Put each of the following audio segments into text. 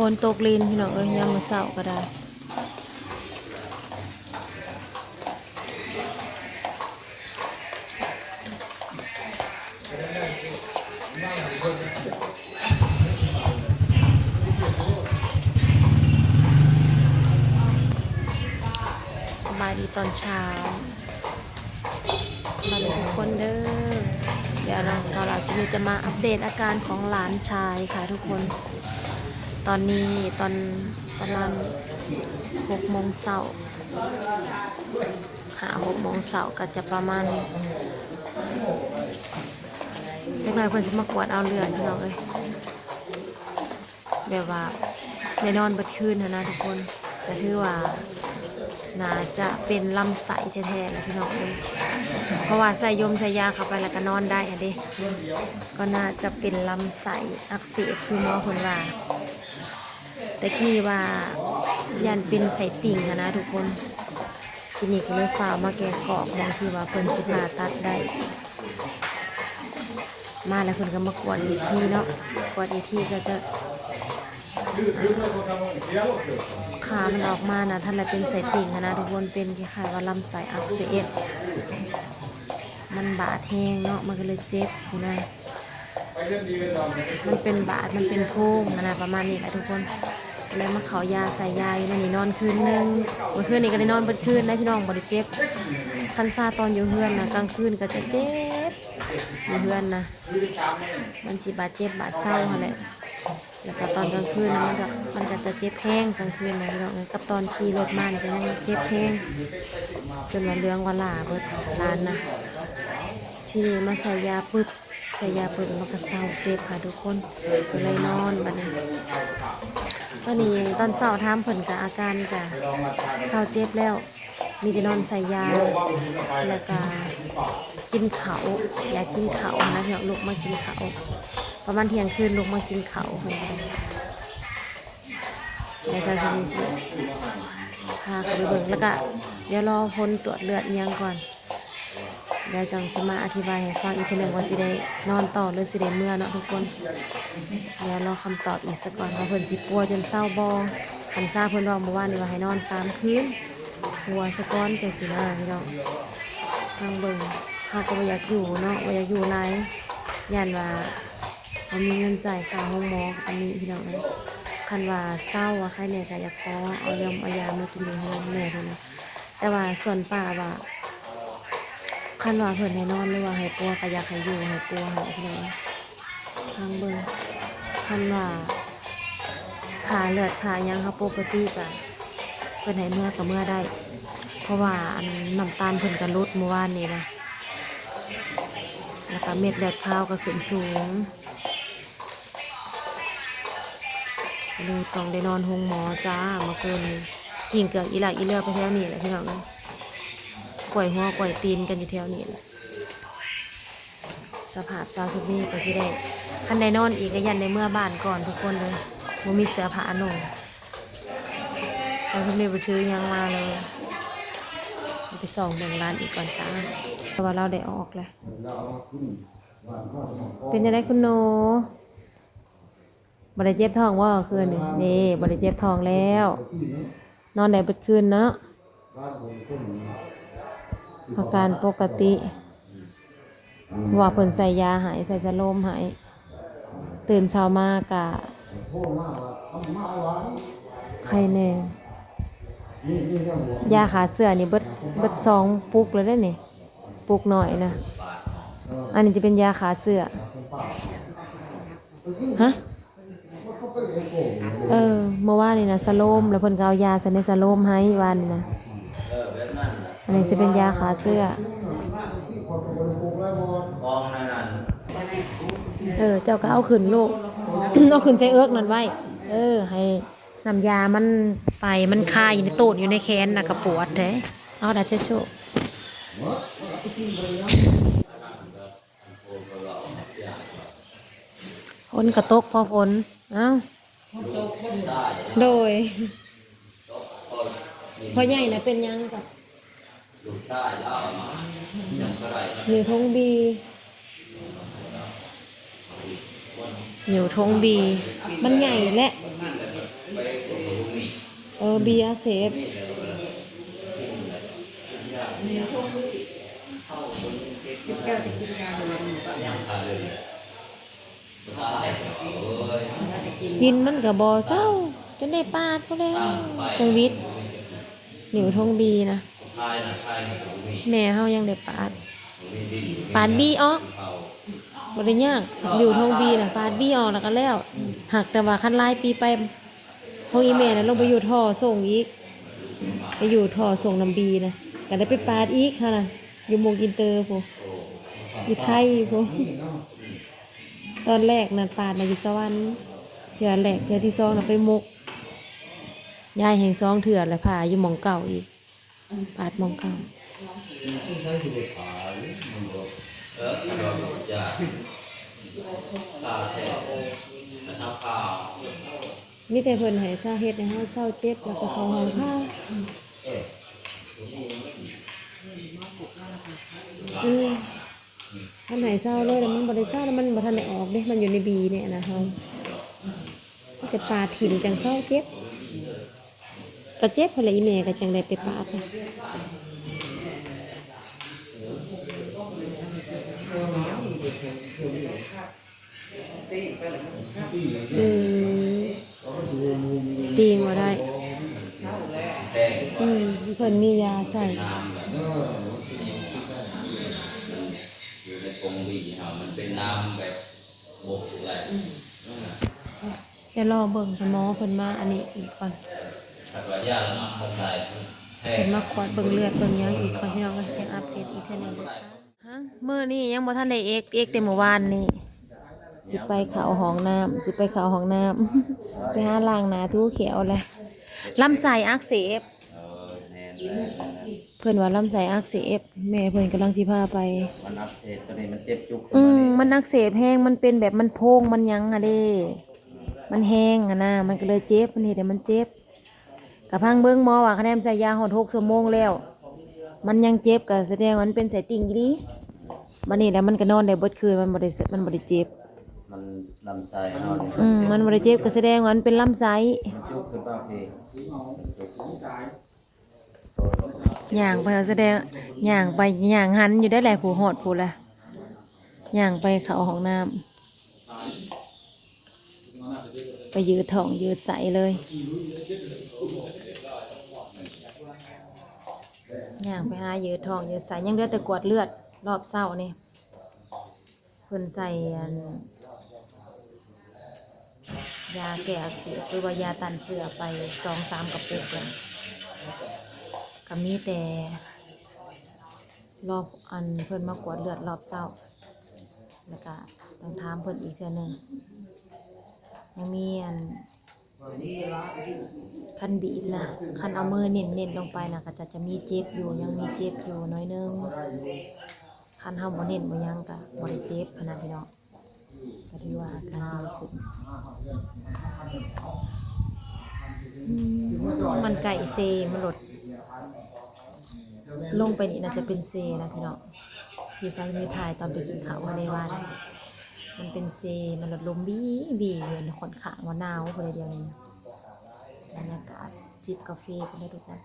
คนตกลินพี่น้องเอ้ยยามมื้อเช้าก็ได้สบายดีตอนเช้าสบายดีทุกคนเด้อเดี๋ยวเราสาวหลานสมิจะมาอัปเดตอาการของหลานชายค่ะทุกคนตอนนี้ตอนประมาณ6 โมงเช้า6 โมงเช้าก็จะประมาณจักหน่อยเพิ่นสิมากวดเอาเลือดพี่น้องเอ้ยแบบว่าได้นอนเบิดคืนนะทุกคนแต่ถือว่าน่าจะเป็นลำไส้แท้ๆเลยพี่น้องเอ้ยเพราะว่าใส่ยาเข้าไปแล้วก็นอนได้อะเด้ก็น่าจะเป็นลำไส้อักเสบคือหมอคนว่าแต่กี้ว่ายันเป็นไส้ติ่งนะทุกคนทีนี้ก็เลยฝ่ามาแกะกรอกบางทีว่าเพิ่นสิผ่าตัดได้มาแล้วเพิ่นก็มากวดอีกทีเนาะกวดอีกทีก็จะขามันออกมานะท่านอะไรเป็นไส้ติ่งนะทุกคนเป็นคล้ายๆว่าลำไส้อักเสบมันบาดแห้งเนาะมันก็เลยเจ็บสินะมันเป็นบาดมันเป็นโค้งนะประมาณนี้แหละทุกคนแล้วมาเขายาใส่ยาอยู่นี่นอนคืนนึงเมื่อคืนนี้ก็ได้นอนเบิดคืนนะพี่น้องบ่ได้เจ็บคันซาตอนอยู่เฮือนนะกลางคืนก็จะเจ็บอยู่เฮือนนะมันสิบาดเจ็บบาดเศร้าอะไรแล้วก็ตอนกลางคืนนะมันก็จะเจ็บแห้งกลางคืนนะพี่น้องกับตอนขี่รถมาเนี่ยก็ยังเจ็บแห้งจนว่าเรื่องว่าหลาเบิดร้านนะที่มาใส่ยาปึ๊บใส่ยาปึ๊บมันก็เศร้าเจ็บค่ะทุกคนก็เลยนอนบัดนี้ตอนนี้ตอนเศร้าท้ามผลกับอาการกับเศร้าเจ็บแล้วมีแต่นอนใส่ยาแล้วก็กินเขาอยากกินเขานะพี่น้องลูกมากินเขาประมาณเที่ยงคืนลูกมากินเขาคนเดียวในซาซิมิสิพาเขาไปเบิ่งแล้วก็เดี๋ยวรอผลตรวจเลือดยังก่อนเดี๋ยวจังสิมาอธิบายให้ฟังอีกทีหนึ่งว่าสิได้นอนต่อหรือสิได้เมื่อเนาะทุกคนเดี๋ยวรอคำตอบอีกสักก่อนว่าเพิ่นสิปัวจนเศร้าบอคันซาเพิ่นบอกเมื่อวานนี่ว่าให้นอน3 คืนปัวสะก้อนจังสิมาพี่น้องทางเบิ่งถ้าก็บ่อยากอยู่เนาะบ่อยากอยู่ไรย่านว่าเขามีเงินจ่ายค่าห้องหมออันนี้พี่น้องเลยคันว่าเศร้าว่าใครเนี่ยก็อยากขอเอายามากินในห้องแม่เท่านั้นแต่ว่าส่วนป้าว่าคันว่าเพิ่นให้นอนหรือว่าให้ปัวก็อยากให้อยู่ให้ปัวให้พี่น้องทางเบิ่งคันว่าขาเลือดขายังเขาปกติก็เพิ่นให้เมื่อก็เมื่อได้เพราะว่าน้ำตาลเพิ่นก็ลดเมื่อวานนี้นะแล้วก็เม็ดเลือดขาวก็ขึ้นสูงเลยต้องได้นอนห้องหมอจ้าเมื่อคืนกินเกลืออีหลักอีเลือไปแถวนี้แหละพี่น้องเลยกล้วยหัวกล้วยตีนกันอยู่แถวนี้แหละสภาพซาซุมี่ก็สิได้คันได้นอนอีกก็ยันในเมื่อบ้านก่อนทุกคนเลยมันมีเสื้อผ้าหนุ่มซาซุมี่ไปถือยังมาเลยไปส่องเมืองร้านอีกก่อนจ้าเพราะว่าเราได้ออกแล้วเป็นยังไงคุณโนบริเจ็บท้องว่าคืนนี่บริเจ็บท้องแล้วนอนได้เบิดคืนเนาะอาการปกติว่าเพิ่นใส่ยาหายใส่สโลมหายตื่นเช้ามากะใครแน่ยาขาเสื่อนี่เบิด2 ปุกเลยได้นี่ปุกหน่อยนะอันนี้จะเป็นยาขาเสื่อฮะเมื่อวานนี่นะสโลมแล้วเพิ่นก็เอายาใส่ในสโลมให้วันนะอันนี้จะเป็นยาขาเสื้อเจ้าก็เอาขึ้นลูก เอาขึ้นใส่เอิ๊กนั่นไว้ให้น้ำยามันไปมันคายอยู่ในตูดอยู่ในแขนน่ะก็ปวดเด้เอาดัชเชโชฝนกระตกพอฝนเอ้าโดยพอใหญ่นะเป็นยังกับอยู่ทงบีอยู่ทงบีมันใหญ่แหละ บีอักเสบกินมันกับบอเศร้าจนได้ปาดก็แล้วจังวิทย์หนิวทงบีนะแม่เฮายังได้ปาดบีออกบ่ได้ยากหนิวทงบีนะปาดบีออกแล้วก็แล้วหักแต่ว่าคันลายปีไปห้องอีแม่นะลงไปอยู่ท่อส่งอีกไปอยู่ท่อส่งน้ำบีนะก็ได้ไปปาดอีกค่ะนะอยู่มงอินเตอร์พวกอยู่ไทยพวกตอนแรกนะปาดนะอยู่สวรรค์เถื่อแรกเถื่อที่สองนะไปมกยายแห่งสองเถื่อแล้วพาอยู่หมองเก่าอีกปาดหมองเก่ามีแต่เพิ่นให้เศร้าเฮ็ดให้เฮาเศร้าเจ็บแล้วก็เข้าห้องผ้าท่านไหนเศร้าเลยแล้วมันบ่ได้เศร้าแล้วมันบ่ทันได้ออกเด้มันอยู่ในบีเนี่ยนะเฮาแต่ปาดถิ่มจังเศร้าเจ็บก็เจ็บพอละอีแม่ก็จังได้ไปปาดนะตีมาได้เพิ่นมียาใส่อยู่ในกรงบีมันเป็นน้ำแบบบกอะไรจะรอเบิ่งหมอเพิ่นมาอันนี้อีกก่อนเพิ่นมาขวดเบิ่งเลือดเบิ่งยังอีกก่อนพี่น้องก็จะอัปเดตอีกเท่านึงฮะมื้อนี้ยังบ่ทันได้เอกแต่เมื่อวานนี่สิไปเข้าห้องน้ำไปหาล้างหน้าทูเขียวแหละลำไส้อักเสบเพิ่นว่าลำไส้อักเสบแม่เพิ่นกำลังสิพาไปมันอักเสบตอนนี้มันเจ็บจุกมันอักเสบแห้งมันเป็นแบบมันโพงมันยังอะเด้มันแห้งอะนะมันก็เลยเจ็บมันเห็นแต่มันเจ็บกะพังเบิ้งหมอว่าคะแนนใส่ยาหด6 ชั่วโมงแล้วมันยังเจ็บก็แสดงว่ามันเป็นสายติ่งดีมันนี่แล้วมันก็นอนได้เบิดคืนมันบ่ได้เจ็บมันลำไส้มันบ่ได้เจ็บก็แสดงว่ามันเป็นลำไส้ย่างไปแสดงย่างไปย่างหันอยู่ได้แหละผู้หอดผู้ละย่างไปเข้าห้องน้ำไปยืดท้องยืดใสเลยย่างไปหายืดท้องยืดใสยังเหลือแต่กวดเลือดรอบเศร้านี่เพิ่นใส่ยาแก้อักเสบหรือว่ายาตันเสือไป2-3 กระปุกเลยก็มีแต่รอบเพิ่นมากวดเลือดรอบเศร้าแล้วก็ต้องถามเพิ่นอีกเทื่อนึงยังมีคันบีบนะคันเอามือเน้นลงไปนะก็จะมีเจ็บอยู่ยังมีเจ็บอยู่น้อยนึงคันเฮาบ่เน้นบ่ยังก็บ่ได้เจ็บขนาดพี่น้องก็ถือว่าอาการดีขึ้นมันไก่เซมันลดลงไปนี่น่าจะเป็นเซนะพี่น้องที่ใส่มีถ่ายตอนไปกินข้าวในวันมันเป็นเซมันลดลมบีเลยค่อนข้างว่าหนาวคนเดียวนี้บรรยากาศจิบกาแฟกันได้ทุกคน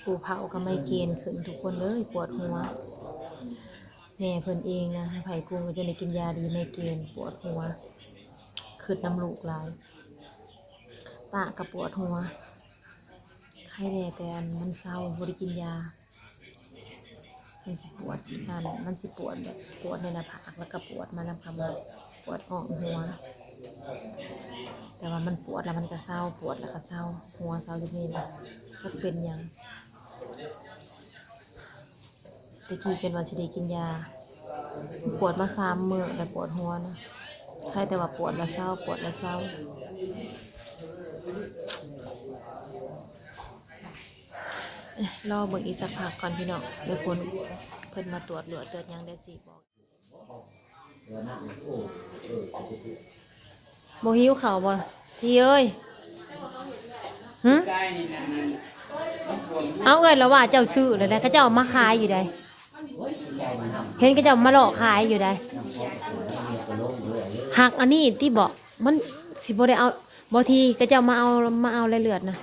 ผู้เผาก็ไม่เกณฑ์ขึ้นทุกคนเลยปวดหัวแม่เพิ่นเองนะไผ่กุ้งก็จะได้กินยาดีไม่เกณฑ์ปวดหัวคือน้ำลูกหลายป้ากับปวดหัวไข้แน่แต่มันเศร้าบ่ได้กินยามันสิปวดมันสิปวดแบบปวดในหน้าผากแล้วก็ปวดมาแล้วก็มาปวดอ่องหัวแต่ว่ามันปวดแล้วมันก็เศร้าปวดแล้วก็เศร้าหัวเศร้าอยู่นี่แหละก็เป็นอย่างตะกี้เป็นวันสิได้กินยาปวดมา3 มื้อแต่ปวดหัวนะใช่แต่ว่าปวดแล้วเศร้ารอเบิ่งอีกสักพักก่อนพี่น้องเดี๋ยวเพิ่นมาตรวจเลือดยังได้สิบอกบ่หิวข้าวบ่พี่เอ้ย หึเอาเอ้ยแล้วว่าเจ้าซื้อแล้วก็เจ้ามาขายอยู่ใดเห็นก็เจ้ามาหลอกขายอยู่ใดหักอันนี้ที่บอกมันสิบ่ได้เอาบ่ทีก็เจ้ามาเอาเลือดนะ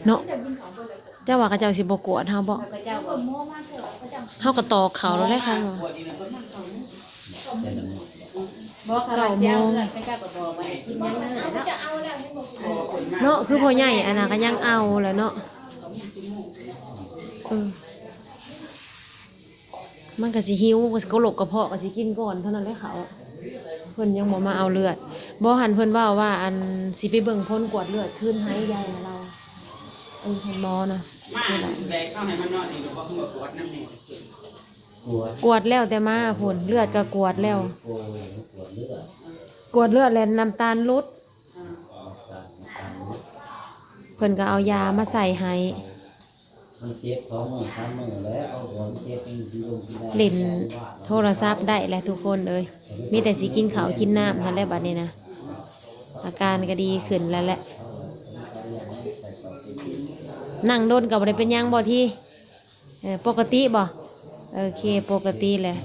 เนาะเจ้าว่าก็เจ้าสิบ่กวดเฮาบ่เฮาก็ตอกเขาแล้วแหละค่ะบอกเขาเสียเงินไปกับบอกไปกินยังเนื้อเนาะ เนาะคือพ่อใหญ่อันน่ะก็ยังเอาแหล้วเนาะมันก็สิหิวก็หลกกระเพาะก็สิกินก่อนเท่านั้นแหละเขาเพิ่นยังบ่มาเอาเลือดบ่หันเพิ่นว่าอันสิไปเบิ่งพ้นกวดเลือดขึ้นให้ยายนะเราเพิ่นหมอนะมาแบกเข้าให้มันนอนนี่ก็บ่ฮู้กวดน้ำนี่กวดแล้วแต่มาผลเลือดก็กวดแล้วกวดเลือดแล้วน้ำตาลลดเพิ่นก็เอายามาใส่ให้เล่นโทรศัพท์ได้แหละทุกคนเลยมีแต่สิกินข้าวกินน้ำนั่นแหละบัดนี้นะอาการก็ดีขึ้นแล้วแหละนั่งโดนกับอะไรเป็นยังบ่ที่ปกติบ่โอเคปกติแหละ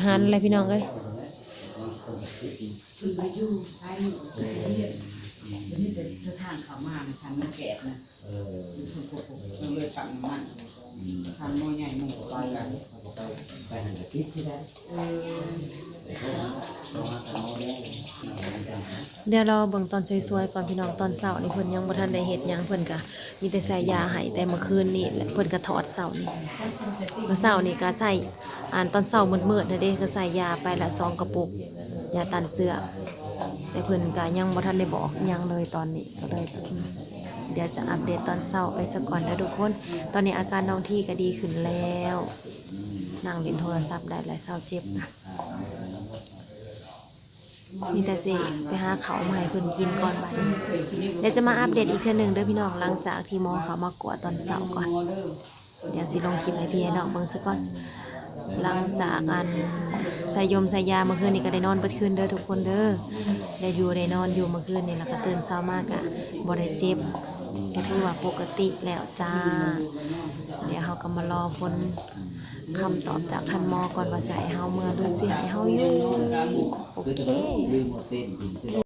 หันอะไรพี่น้องเอ้ยทางเขามาทางมันแกะนะมันเลยตั้งมันทางโมใหญ่โมไปกันไปหันตะกี้ที่ได้เดี๋ยวเราเบิ่งตอนสวยๆก่อนพี่น้องตอนเช้านี่เพิ่นยังบ่ทันได้เฮ็ดหยังเพิ่นก็มีแต่ใส่ยาให้แต่เมื่อคืนนี่แหละเพิ่นก็ถอดเช้านี่เมื่อเช้านี่ก็ใส่ตอนเช้ามืดๆนะเด้ก็ใส่ยาไปละ2 กระปุกยาต้านเสื้อแต่เพิ่นก็ยังบ่ทันได้บอกหยังเลยตอนนี้ก็เลยเดี๋ยวจะอัปเดตตอนเช้าไปซะก่อนนะทุกคนตอนนี้อาการน้องที่ก็ดีขึ้นแล้วนั่งเล่นโทรศัพท์ได้หลายเช้าเจ็บนะมีแต่สิไปหาเขามาให้เพิ่นกินก่อนบัดนี้เดี๋ยวจะมาอัปเดตอีกเทื่อนึงเด้อพี่น้องหลังจากที่หมอเขามากวดตอนเช้าก่อนเดี๋ยวสิลงคลิปให้พี่น้องเบิ่งซะก่อนหลังจากใส่ยาเมื่อคืนนี้ก็ได้นอนเบิดคืนเด้อทุกคนเด้อได้นอนอยู่เมื่อคืนนี่แล้วก็ตื่นเช้ามากอะบ่ได้เจ็บก็ถือว่าปกติแล้วจ้าเดี๋ยวเฮาก็มารอผลคำตอบจากท่านหมอก่อนว่าสิให้เฮาเมื่อหรือสิให้เฮาอยู่โอเค